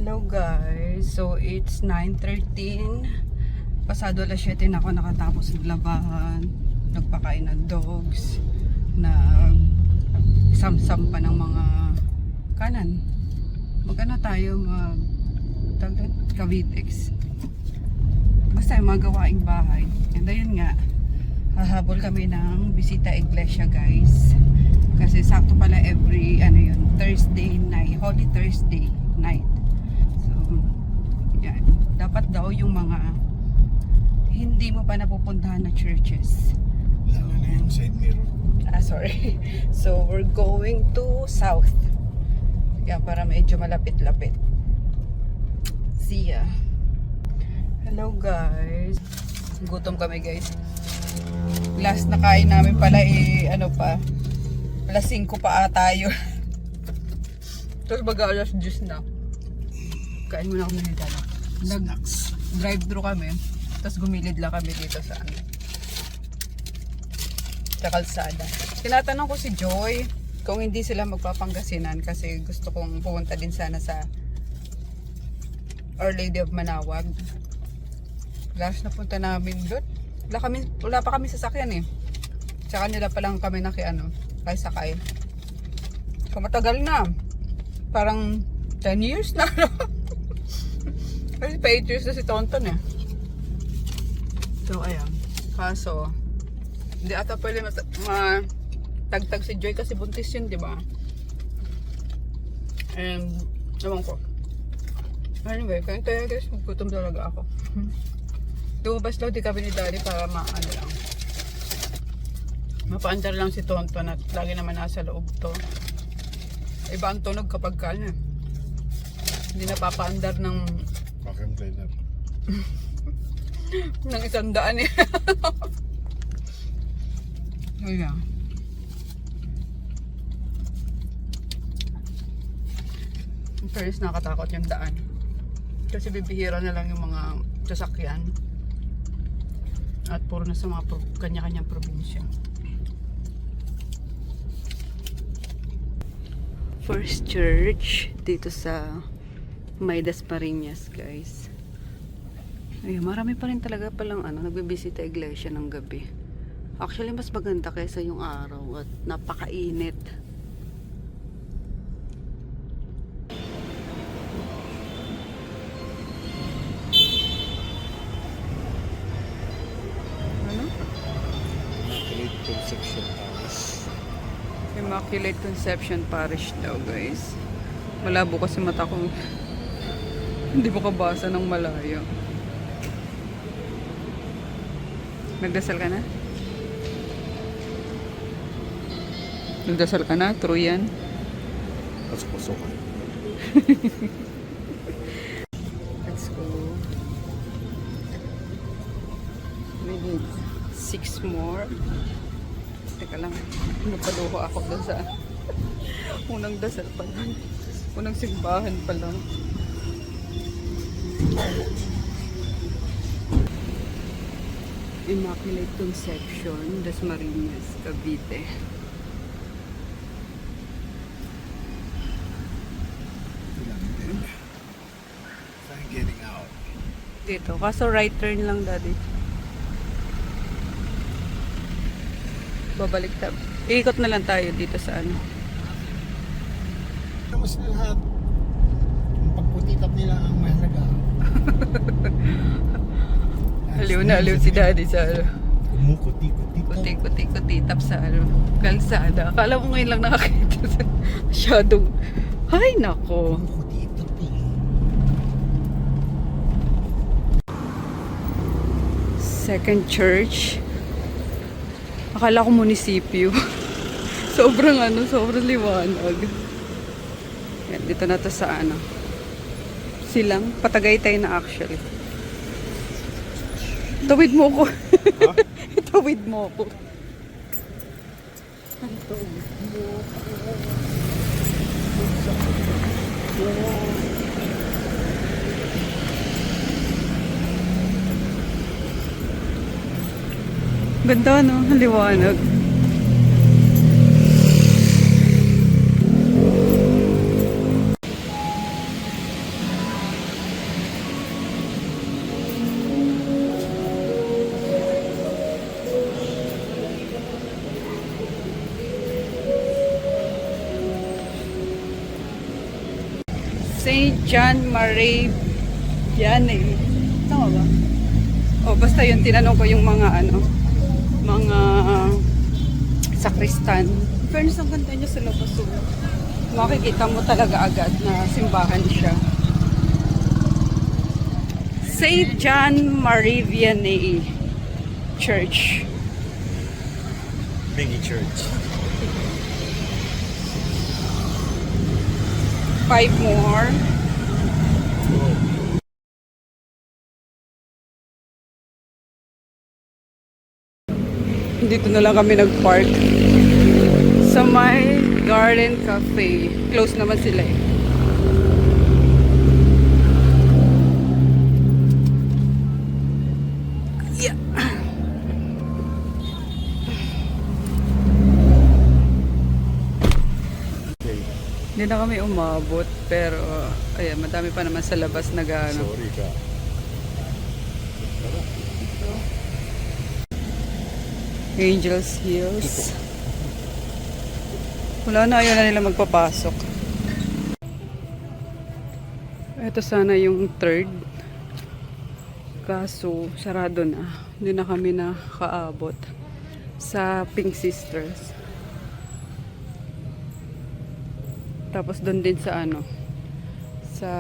Hello guys, so it's 9:13. Pasado alas 7 na ako nakatapos naglabahan, nagpakain ng dogs, nag-samsam pa ng mga kanan. Mag-ano tayo, Cavitex. Basta yung mga gawaing bahay. And ayun nga, hahabol kami ng bisita iglesia guys. Kasi sakto pala every Thursday night, Holy Thursday night. So, yan. Dapat daw yung mga hindi mo pa napupuntahan na churches. Lalo na yung side mirror. Sorry. So, we're going to south. Yan, para medyo malapit-lapit. See ya. Hello guys. Gutom kami guys. Last na kain namin pala alas 5 pa ata yun. Tapos baga alas 10 na. Kain muna kami nito. Nag-drive-thru kami. Tapos gumilid lang kami dito sa kalsada. Tinatanong ko si Joy kung hindi sila magpapangasinan kasi gusto kong pumunta din sana sa Our Lady of Manawag. Last na punta namin doon. Wala pa kami sasakyan eh. Tsaka nila pa lang kami kay sakay. So matagal na. Parang 10 years na. Kasi pa 8 years na si Tonton eh. So ayan. Kaso, hindi ata pwede matagtag si Joy kasi buntis yun, di ba? And, ewan ko. Anyway, kaya guys, maggutom talaga ako. Lumabas daw di kami ni Daddy para mapaandar lang si Tonton at lagi naman nasa loob to. Iba ang tunog kapag hindi napapaandar ng vacuum cleaner. ng 100 eh. Ayan. First nakatakot yung daan. Kasi bibihira na lang yung mga sasakyan. At puro na sa mga kanya-kanyang probinsya. First church dito sa May Dasmariñas guys. Ay, marami pa rin talaga palang nagbibisita iglesia ng gabi. Actually mas maganda kaysa yung araw at napakainit. Immaculate Conception Parish daw guys. Malabo kasi mata ko. Hindi mo kabasa ng malayo. Nagdasal ka na? Nagdasal ka na? True yan? Pasok. Let's go. We need 6 more. Teka lang, napaluho ako doon sa unang dasal pa lang. Unang simbahan pa lang. Immaculate Conception, Dasmariñas, Cavite. I'm getting out. Dito, kaso right turn lang Daddy. Babalik tayo. Iikot na lang tayo dito sa Mas lahat, yung pagputitap nila ang mahalaga. Aliw na aliw si Daddy sa Kuti-kuti-tap sa kalsada. Akala mo ngayon lang nakakita sa masyadong ay nako. Second church. Akala ko munisipyo. sobrang liwanag. Yan, dito na to sa Silang, Patagaytay na actually. Tawid mo ko. Huh? Tawid mo ko. Ganda no, liwanag. St. John Marie Vianney. Tama ba? O basta yun, tinanong ko yung mga mga sakristan. Fairness, ang ganda niya sa labas. So, makikita mo talaga agad na simbahan siya. St. John Marie Vianney Church. Biggie Church. 5 more. Dito na lang kami nag-park sa may Garden Cafe. Close naman sila eh. Yeah. Okay. Hindi na kami umabot pero ayan, madami pa naman sa labas nag-ano. Sorry ka. Angels Hills. Wala na, ayaw na nila magpapasok. Ito sana yung third. Kaso, sarado na. Hindi na kami nakaabot sa Pink Sisters. Tapos doon din sa sa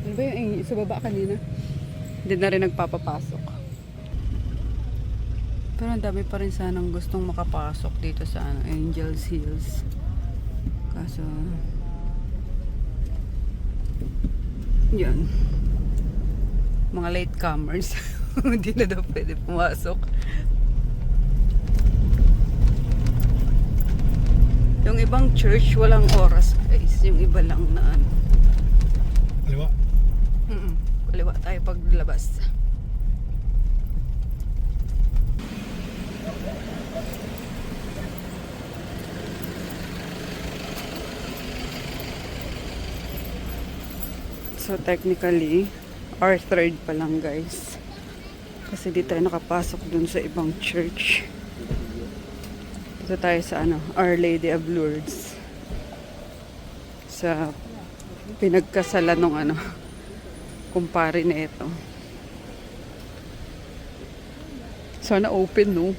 ano ba yung sa baba kanina? Hindi na rin nagpapapasok. Pero ang dami pa rin sanang gustong makapasok dito sa Angels Hills. Kaso yan. Mga latecomers. Hindi na daw pwede pumasok. Yung ibang church walang oras guys. Yung iba lang na Kaliwa. Kaliwa tayo paglabas. So technically, our third pa lang guys. Kasi di tayo nakapasok dun sa ibang church. Dito tayo sa Our Lady of Lourdes. Sa pinagkasalan ng kumpare na ito. Sana open, no?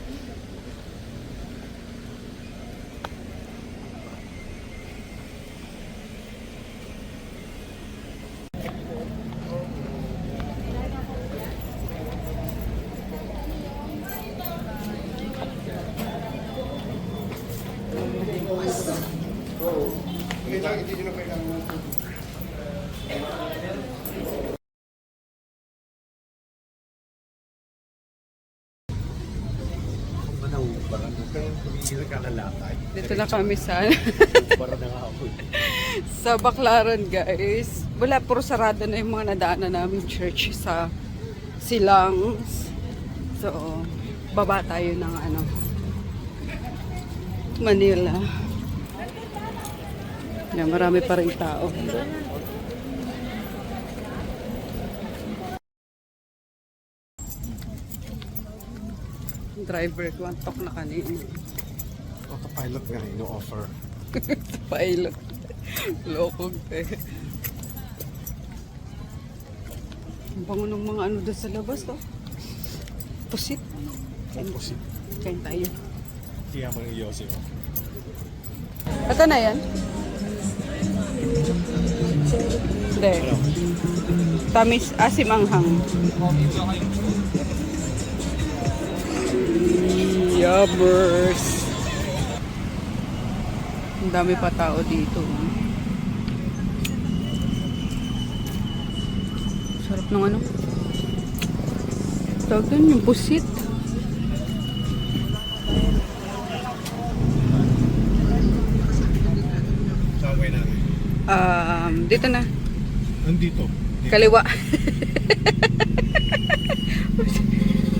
Dito na kami sa sa Baclaran guys. Wala, puro sarado na yung mga nadaanan namin church sa Silang. So, baba tayo ng Manila. Yan, marami pa rin tao. Driver ko, antok na kanina. Autopilot nga, no-offer. Pilot. Lokog eh. Ang bango ng mga doon sa labas, oh. Pusit. Opposite. Kain tayo. Tiyan mo ng Yossi mo. Ito na yan? Hindi. Tamis, asim anghang. Yummers. Ang dami pa tao dito. Sarap ng tawag doon, yung pusit. Sabay namin. Dito na. Nandito. Kaliwa.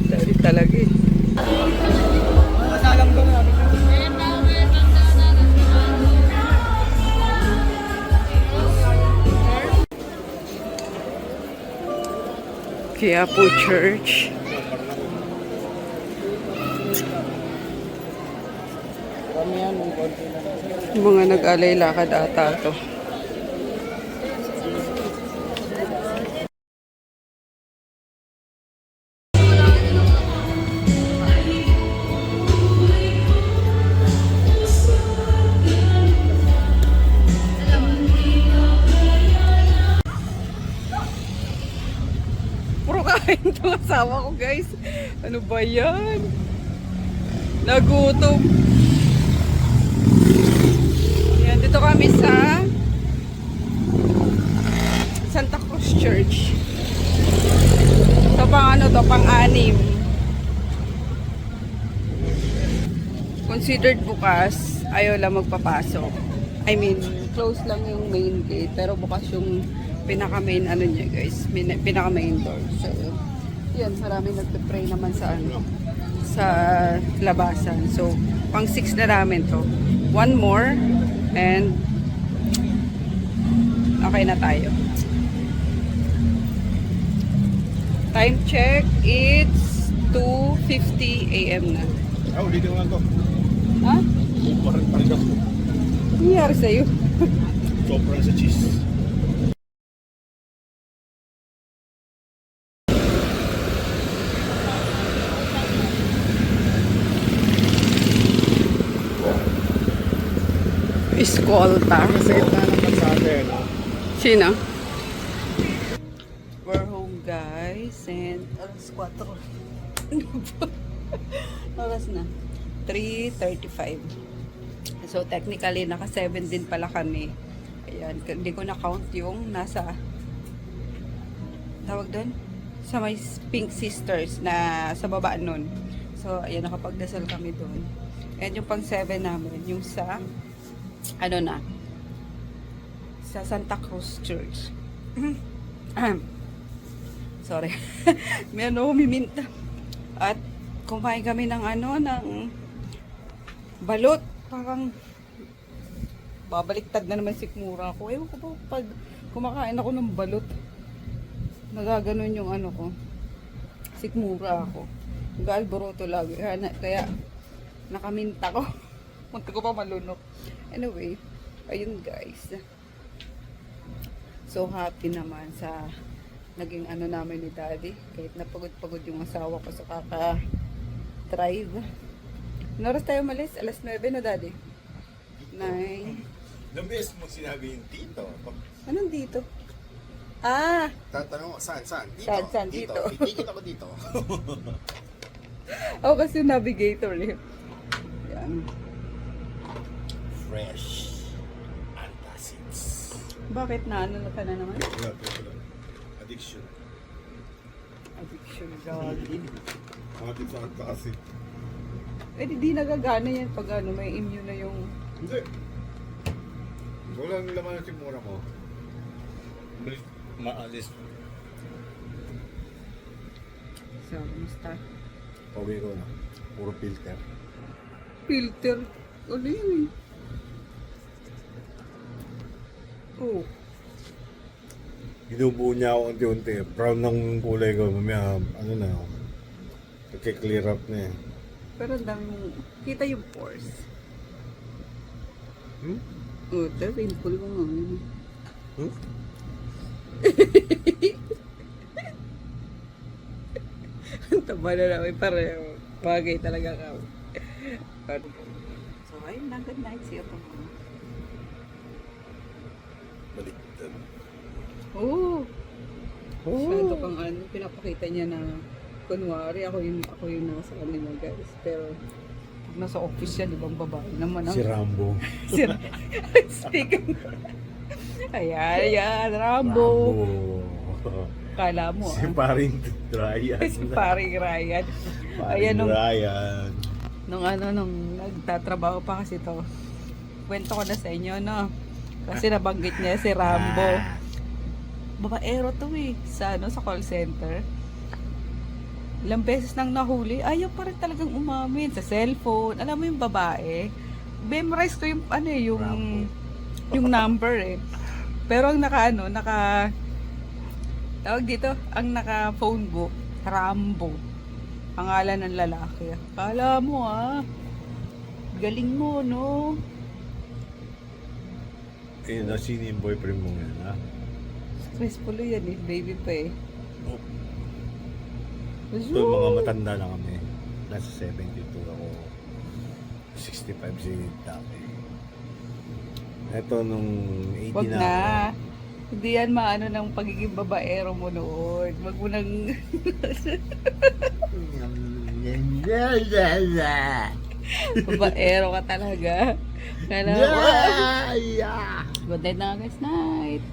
Dali talaga eh. Masalang ba namin? Quiapo Church. Mga nag-alay lakad ata to. Kumakain itong asawa ko, guys. Ano ba yan? Nagutom. Yan, dito kami sa Santa Cruz Church. Ito pang ano to, pang-anim. Considered bukas, ayaw lang magpapasok. I mean, close lang yung main gate, pero bukas yung pinaka-main ano niya, guys. Pinaka-main door. So, yan, marami nagpe-pray naman sa ano, sa labasan. So, pang 6 na namin to. One more, and okay na tayo. Time check, it's 2:50 AM na. Oh, dito nga to. Ha? Parang parigas ko. Ano nangyari sa'yo? Sobrang sa cheese. Escolta. Sa gitna ng kalsada eh, no? Sino? We're home, guys. And alas 4. Oras na. 3:35. So, technically, naka 7 din pala kami. Ayan. Hindi ko na-count yung nasa tawag doon? Sa may Pink Sisters na sa baba nun. So, ayan. Nakapagdasal kami doon. And yung pang 7 namin, yung sa ano na, sa Santa Cruz Church. Sorry. May ano, miminta. At kumain kami ng ano, ng balot. Parang babaliktad na naman sikmura ko. Ewan ko ba, pag kumakain ako ng balot, nagaganon yung ano ko. Sikmura ako. Nag-alboroto lagi. Kaya nakaminta ko. Munti ko pa malunok. Anyway, ayun guys. So happy naman sa naging ano namin ni Daddy. Kahit napagod-pagod yung asawa ko sa kaka-drive. Noras tayo malis? Alas 9 na, Daddy? 9. Nabes mo sinabi yung dito. Anong dito? Ah! Tatanong mo, saan? Dito. Saan? Dito. Itikit ako dito. Ako kasi yung navigator eh. Yan. Fresh antacids. Bakit na ano ka na naman? Addiction. Addiction, Daddy. Atin sa antacid. Eh, di nagagana yan pag ano, may immune na yung... Hindi. Walang laman ng simura mo. Maalis. So, musta? Pauwi ko na. Puro filter. Filter. Ano yun eh? Oh. Ginubuo niya ako unti-unti. Brown ng kulay ko. Mamaya, ano na. Nagkiklear up na eh. Pero ang dami mong... Kita yung pores. Hmm? Oh, ito, pimple mo nga yun. Hmm? Ang taba na namin pareho. Bagay talaga ka. So, ayun lang. Good night. See you tomorrow. Baliktad. Oh! Oh. Masyado kang ano, pinapakita niya na kunwari ako yung nasa kanila guys. Pero pag nasa office yan, ibang babae naman ang... Si Rambo. Speaking. Ayan, Rambo. Kala mo Si Paring Ryan. Si paring Ryan. Paring Ryan. Nung nagtatrabaho pa kasi to. Kwento ko na sa inyo, no? Kasi nabanggit niya si Rambo. Babaero to eh. Sa call center. Ilang beses nang nahuli, ayaw pa rin talagang umamin sa cellphone. Alam mo yung babae, memorize ko yung yung number eh. Pero ang tawag dito, ang naka phone book, Rambo. Pangalan ng lalaki. Kala mo galing mo, no? Eh, nasino yung boyfriend mo yan, ha? Stressful yan eh, baby pa eh. Oh. Ito, mga matanda na kami. Nasa 72 ako. 65 si Taki. Ito nung 80 Wag na na. ako. Hindi yan maano ng pagiging babaero mo noon. Wag mo nang... babaero ka talaga. Kaya, good night na guys, night.